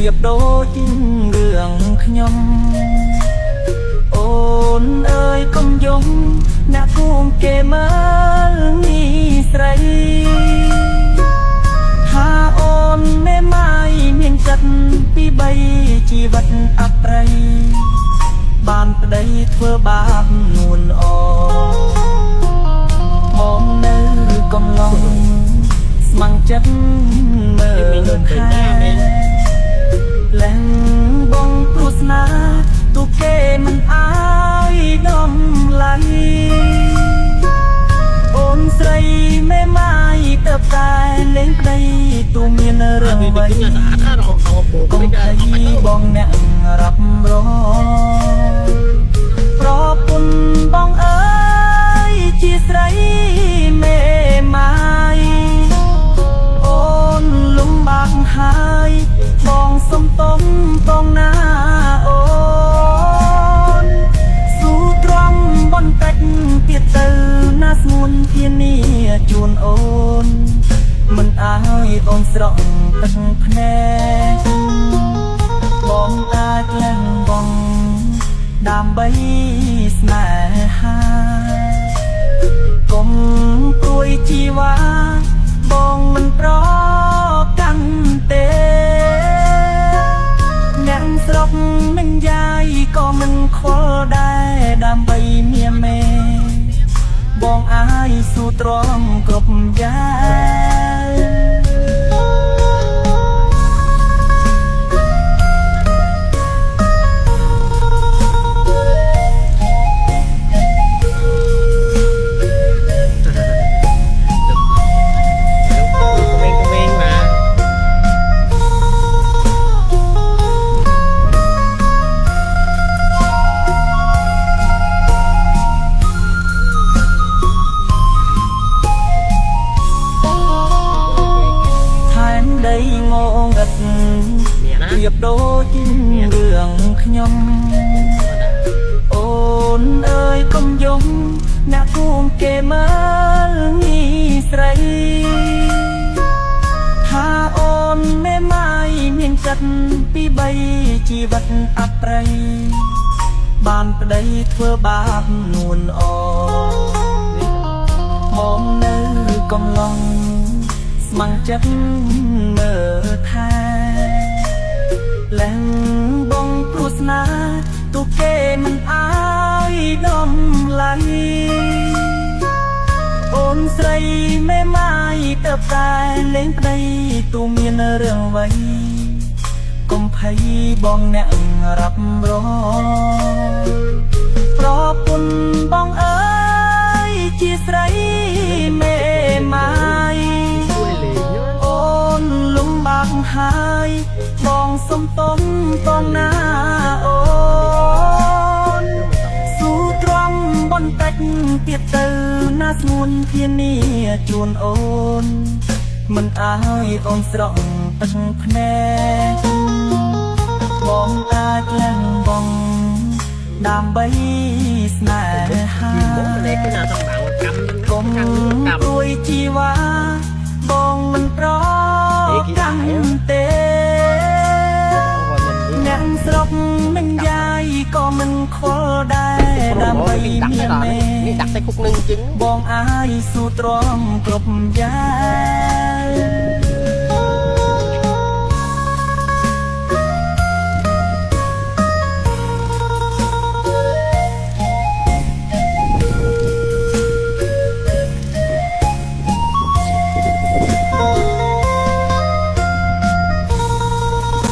รียบដូចរឿងខ្ញុំអូនអើយកុំយំអ្នកគួងគេមើលនេះស្រីថាអូនមេម៉ាយមានចិត្តពីបីជីវិតអប្រិយបានប្តីធ្វើបាបនួនអមកនៅកំឡុងស្មងចិត្តមើលថែលែងបងព្រោះស្នាទូគេមិនអើយដំឡៃអូនស្រីមេម៉ាយទៅតែលេងប្តីទូមានរឿងអ្វីកុំភ័យបងអ្នករាប់រងប្រពន្ធបងអើយជាស្រីមេម៉ាយអូនលំបាកហើយបងសុំទុំបងណាអូនស៊ូត្រង់បន្តិចទៀតទៅណាស្ងួនធានាជូនអូនមិនអើយអូនស្រក់ទឹកភ្នែកបងអាចលះបងដើម្បីស្នេហាកុំព្រួយជីវ៉ាបងមិនប្រកាន់ទេអ្នកស្រុកមិនយាយក៏មិនខ្វល់ដែរដើម្បីមានមេបងអាយស៊ូទ្រាំគ្រប់យ៉ាងប្រៀបដូចរឿងខ្ញុំអូនអើយកុំយំអ្នកគួងគេមើលនេះស្រីថាអូនមេម៉ាយមានចិត្តពីបីជីវិតអប្រិយបានប្តីធ្វើបាបនួនអមកនៅកំឡុងស្មងចិត្តមើលថែលែងបងព្រោះស្នាទូគេមិនអើយដំឡៃអូនស្រីមេម៉ាយទៅតែលេងប្តីទូមានរឿងអ្វីកុំភ័យបងអ្នករាប់រងប្រពន្ធបងអើយជាស្រីមេម៉ាយអូនលំបាកហើយបងសុំទុំបងណាអូនស៊ូទ្រាំបន្តិចទៀតទៅណាស្ងួនធានាជូនអូនមិនអើយអូនស្រក់ទឹកភ្នែកបងអាចលះបងដើម្បីស្នេហាកុំព្រួយជីវ៉ាបងមិនប្រកាន់ទេអ្នកស្រុកមិនយាយក៏មិនខ្វល់ដែរដើម្បីមានមេនេះដាក់តែគុកនឹងជឹងបងអាយស៊ូទ្រាំគ្រប់យ៉ាង